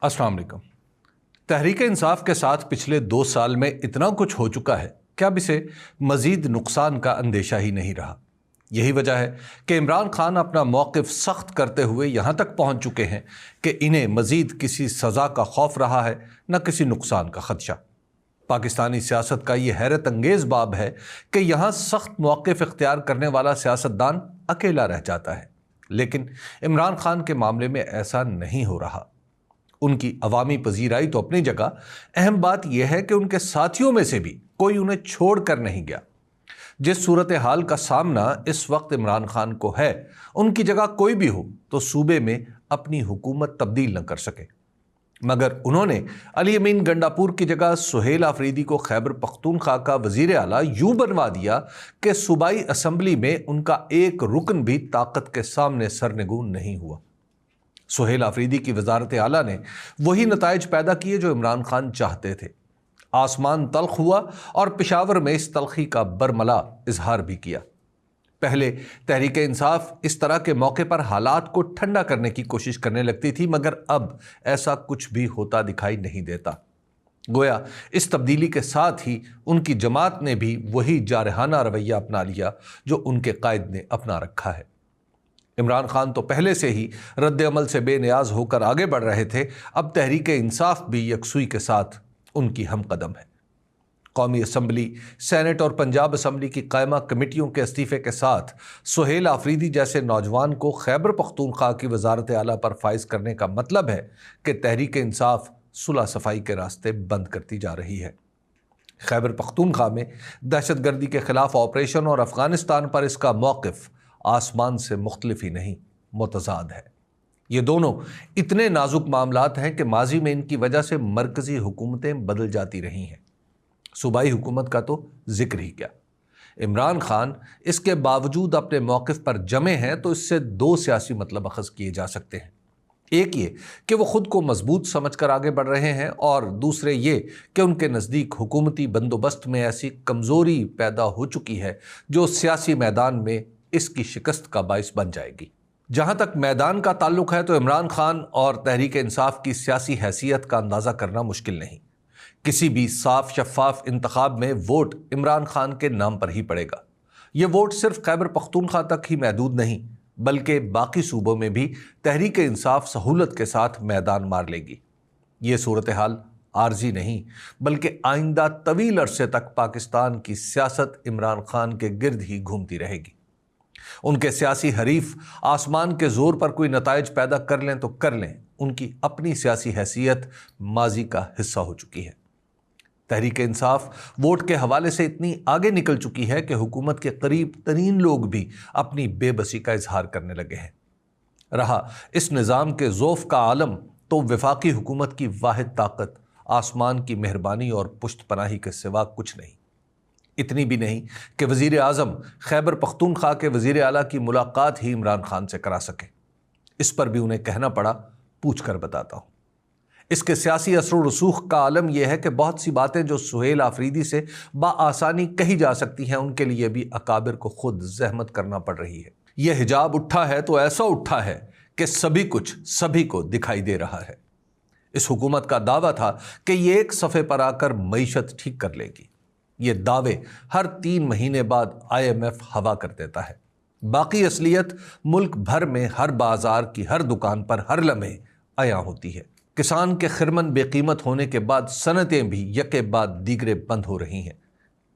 अस्सलाम वालेकुम। तहरीक इंसाफ के साथ पिछले 2 साल में इतना कुछ हो चुका है कि अब इसे मजीद नुकसान का अंदेशा ही नहीं रहा। यही वजह है कि इमरान खान अपना मौक़िफ़ सख्त करते हुए यहाँ तक पहुँच चुके हैं कि इन्हें मजीद किसी सज़ा का खौफ रहा है, न किसी नुकसान का ख़दशा। पाकिस्तानी सियासत का ये हैरत अंगेज़ बाब है कि यहाँ सख्त मौक़िफ़ इख्तियार करने वाला सियासतदान अकेला रह जाता है, लेकिन इमरान खान के मामले में ऐसा नहीं हो रहा। उनकी अवामी पजीराई तो अपनी जगह, अहम बात यह है कि उनके साथियों में से भी कोई उन्हें छोड़ कर नहीं गया। जिस सूरत हाल का सामना इस वक्त इमरान खान को है, उनकी जगह कोई भी हो तो सूबे में अपनी हुकूमत तब्दील न कर सके, मगर उन्होंने अली अमीन गंडापुर की जगह सुहेल आफरीदी को खैबर पख्तूनख्वा का वजीर आला यूं बनवा दिया कि सूबाई असम्बली में उनका एक रुकन भी ताकत के सामने सरनगू नहीं हुआ। सुहेल आफरीदी की वजारत आला ने वही नताइज पैदा किए जो इमरान खान चाहते थे। आसमान तल्ख हुआ और पेशावर में इस तलखी का बरमला इजहार भी किया। पहले तहरीक इंसाफ इस तरह के मौके पर हालात को ठंडा करने की कोशिश करने लगती थी, मगर अब ऐसा कुछ भी होता दिखाई नहीं देता। गोया इस तब्दीली के साथ ही उनकी जमात ने भी वही जारहाना रवैया अपना लिया जो उनके कायद ने अपना रखा है। इमरान खान तो पहले से ही रद्द अमल से बेनियाज होकर आगे बढ़ रहे थे, अब तहरीक इंसाफ भी यकसुई के साथ उनकी हम कदम है। कौमी असम्बली, सेनेट और पंजाब असम्बली की कायमा कमेटियों के इस्तीफे के साथ सुहेल आफरीदी जैसे नौजवान को खैबर पख्तूनख्वा की वजारत आला पर फाइज करने का मतलब है कि तहरीक इंसाफ सुलह सफाई के रास्ते बंद करती जा रही है। खैबर पख्तूनख्वा में दहशतगर्दी के खिलाफ ऑपरेशन और अफगानिस्तान पर इसका मौक़िफ़ आसमान से मुख्तलिफ ही नहीं, मुतज़ाद है। ये दोनों इतने नाजुक मामलात हैं कि माजी में इनकी वजह से मरकज़ी हुकूमतें बदल जाती रही हैं। सूबाई हुकूमत का तो जिक्र ही क्या। इमरान खान इसके बावजूद अपने मौक़िफ़ पर जमे हैं तो इससे 2 सियासी मतलब अखज़ किए जा सकते हैं। एक ये कि वो ख़ुद को मजबूत समझकर आगे बढ़ रहे हैं, और दूसरे ये कि उनके नज़दीक हुकूमती बंदोबस्त में ऐसी कमज़ोरी पैदा हो चुकी है जो सियासी मैदान में इसकी शिकस्त का बाइस बन जाएगी। जहां तक मैदान का ताल्लुक है तो इमरान खान और तहरीक इंसाफ की सियासी हैसियत का अंदाज़ा करना मुश्किल नहीं। किसी भी साफ शफाफ इंतखाब में वोट इमरान खान के नाम पर ही पड़ेगा। ये वोट सिर्फ खैबर पख्तूनख्वा तक ही महदूद नहीं, बल्कि बाकी सूबों में भी तहरीक इंसाफ सहूलत के साथ मैदान मार लेगी। ये सूरत हाल आर्जी नहीं, बल्कि आइंदा तवील अरसे तक पाकिस्तान की सियासत इमरान खान के गिर्द ही घूमती रहेगी। उनके सियासी हरीफ आसमान के जोर पर कोई नताइज पैदा कर लें तो कर लें, उनकी अपनी सियासी हैसियत माजी का हिस्सा हो चुकी है। तहरीक इंसाफ वोट के हवाले से इतनी आगे निकल चुकी है कि हुकूमत के करीब तरीन लोग भी अपनी बेबसी का इजहार करने लगे हैं। रहा इस निज़ाम के ज़ौफ़ का आलम तो वफाकी हुकूमत की वाहिद ताकत आसमान की मेहरबानी और पुश्त पनाही के सिवा कुछ नहीं। इतनी भी नहीं कि वज़ीर आज़म खैबर पख्तूनख्वा के वज़ीर आला की मुलाकात ही इमरान खान से करा सके। इस पर भी उन्हें कहना पड़ा, पूछ कर बताता हूँ। इसके सियासी असर रसूख का आलम यह है कि बहुत सी बातें जो सुहेल आफरीदी से बाआसानी कही जा सकती हैं, उनके लिए भी अकाबिर को खुद जहमत करना पड़ रही है। यह हिजाब उठा है तो ऐसा उठा है कि सभी कुछ सभी को दिखाई दे रहा है। इस हुकूमत का दावा था कि ये एक सफ़े पर आकर मईशत ठीक कर लेगी। ये दावे हर 3 महीने बाद IMF हवा कर देता है। बाकी असलियत मुल्क भर में हर बाजार की हर दुकान पर हर लम्हे आया होती है। किसान के खिरमन बेकीमत होने के बाद सनतें भी यके बाद दीगरे बंद हो रही हैं।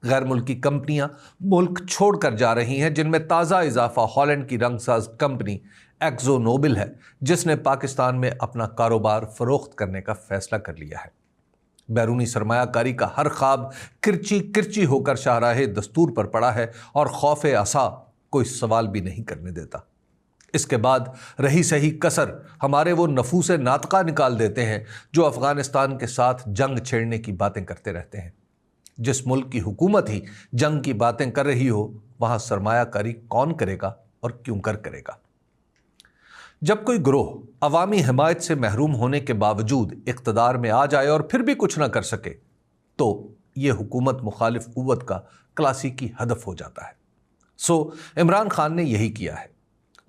गैर मुल्की कंपनियां मुल्क छोड़ कर जा रही हैं, जिनमें ताज़ा इजाफा हॉलैंड की रंगसाज कंपनी एक्जो नोबिल है, जिसने पाकिस्तान में अपना कारोबार फरोख्त करने का फैसला कर लिया है। बैरूनी सरमायाकारी का हर ख्वाब किरची किरची होकर शाहराहे दस्तूर पर पड़ा है और खौफे असा कोई सवाल भी नहीं करने देता। इसके बाद रही सही कसर हमारे वो नफूसे नातका निकाल देते हैं जो अफगानिस्तान के साथ जंग छेड़ने की बातें करते रहते हैं। जिस मुल्क की हुकूमत ही जंग की बातें कर रही हो, वहाँ सरमायाकारी कौन करेगा और क्यों करेगा। जब कोई ग्रोह अवामी हिमायत से महरूम होने के बावजूद इक़्तिदार में आ जाए और फिर भी कुछ ना कर सके, तो ये हुकूमत मुखालिफ क़ुव्वत का क्लासिकी हदफ हो जाता है। सो इमरान खान ने यही किया है।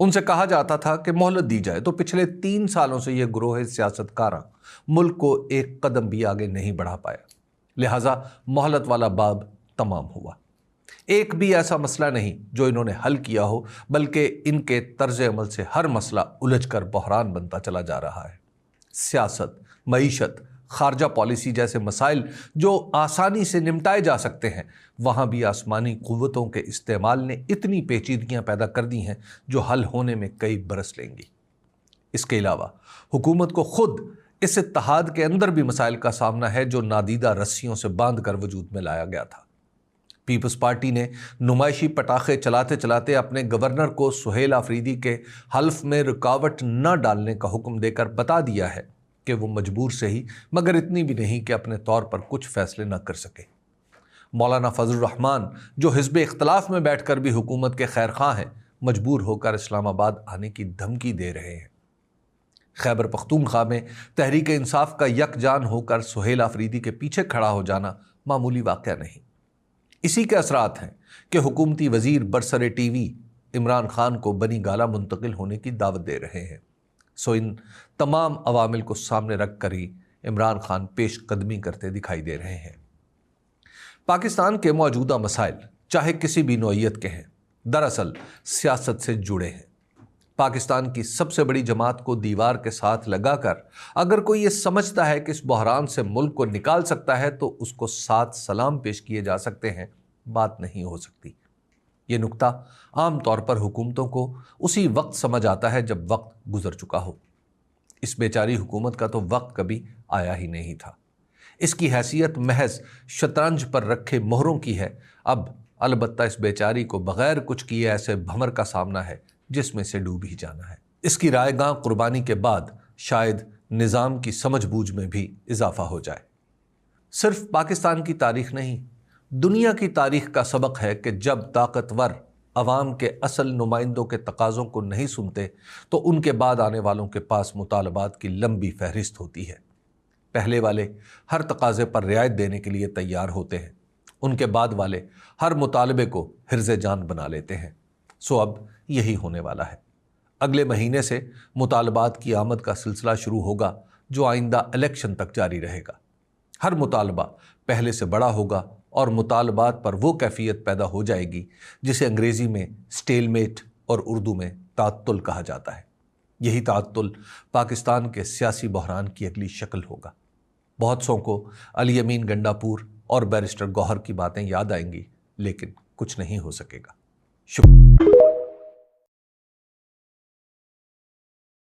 उनसे कहा जाता था कि मोहलत दी जाए, तो पिछले 3 सालों से ये ग्रोह सियासतकारां ملک کو ایک قدم بھی آگے نہیں بڑھا پایا، لہٰذا مہلت والا باب تمام ہوا۔ ایک بھی ایسا مسئلہ نہیں جو انہوں نے حل کیا ہو، بلکہ ان کے طرز عمل سے ہر مسئلہ الجھ کر بحران بنتا چلا جا رہا ہے۔ سیاست، معیشت، خارجہ پالیسی جیسے مسائل جو آسانی سے نمٹائے جا سکتے ہیں، وہاں بھی آسمانی قوتوں کے استعمال نے اتنی پیچیدگیاں پیدا کر دی ہیں جو حل ہونے میں کئی برس لیں گی۔ اس کے علاوہ حکومت کو خود اس اتحاد کے اندر بھی مسائل کا سامنا ہے جو نادیدہ رسیوں سے باندھ کر وجود میں لایا گیا تھا۔ پیپلز پارٹی نے نمائشی پٹاخے چلاتے چلاتے اپنے گورنر کو سہیل آفریدی کے حلف میں رکاوٹ نہ ڈالنے کا حکم دے کر بتا دیا ہے کہ وہ مجبور سے ہی، مگر اتنی بھی نہیں کہ اپنے طور پر کچھ فیصلے نہ کر سکے۔ مولانا فضل الرحمان جو حزب اختلاف میں بیٹھ کر بھی حکومت کے خیر خواہ ہیں، مجبور ہو کر اسلام آباد آنے کی دھمکی دے رہے ہیں۔ خیبر پختونخوا میں تحریک انصاف کا یکجان ہو کر سہیل آفریدی کے پیچھے کھڑا ہو جانا معمولی واقعہ نہیں۔ اسی کے اثرات ہیں کہ حکومتی وزیر برسر ٹی وی عمران خان کو بنی گالہ منتقل ہونے کی دعوت دے رہے ہیں۔ سو ان تمام عوامل کو سامنے رکھ کر ہی عمران خان پیش قدمی کرتے دکھائی دے رہے ہیں۔ پاکستان کے موجودہ مسائل چاہے کسی بھی نوعیت کے ہیں، دراصل سیاست سے جڑے ہیں۔ پاکستان کی سب سے بڑی جماعت کو دیوار کے ساتھ لگا کر اگر کوئی یہ سمجھتا ہے کہ اس بحران سے ملک کو نکال سکتا ہے تو اس کو 7 سلام پیش کیے جا سکتے ہیں، بات نہیں ہو سکتی۔ یہ نکتہ عام طور پر حکومتوں کو اسی وقت سمجھ آتا ہے جب وقت گزر چکا ہو۔ اس بیچاری حکومت کا تو وقت کبھی آیا ہی نہیں تھا۔ اس کی حیثیت محض شطرنج پر رکھے مہروں کی ہے۔ اب البتہ اس بیچاری کو بغیر کچھ کیے ایسے بھمر کا سامنا ہے جس میں سے ڈوب ہی جانا ہے۔ اس کی رائے گاں قربانی کے بعد شاید نظام کی سمجھ بوجھ میں بھی اضافہ ہو جائے۔ صرف پاکستان کی تاریخ نہیں، دنیا کی تاریخ کا سبق ہے کہ جب طاقتور عوام کے اصل نمائندوں کے تقاضوں کو نہیں سنتے تو ان کے بعد آنے والوں کے پاس مطالبات کی لمبی فہرست ہوتی ہے۔ پہلے والے ہر تقاضے پر رعایت دینے کے لیے تیار ہوتے ہیں، ان کے بعد والے ہر مطالبے کو حرز جان بنا لیتے ہیں۔ سو اب یہی ہونے والا ہے۔ اگلے مہینے سے مطالبات کی آمد کا سلسلہ شروع ہوگا جو آئندہ الیکشن تک جاری رہے گا۔ ہر مطالبہ پہلے سے بڑا ہوگا اور مطالبات پر وہ کیفیت پیدا ہو جائے گی جسے انگریزی میں سٹیل میٹ اور اردو میں تعطل کہا جاتا ہے۔ یہی تعطل پاکستان کے سیاسی بحران کی اگلی شکل ہوگا۔ بہت سو کو علی امین گنڈا پور اور بیرسٹر گوہر کی باتیں یاد آئیں گی، لیکن کچھ نہیں ہو سکے گا۔ شکریہ۔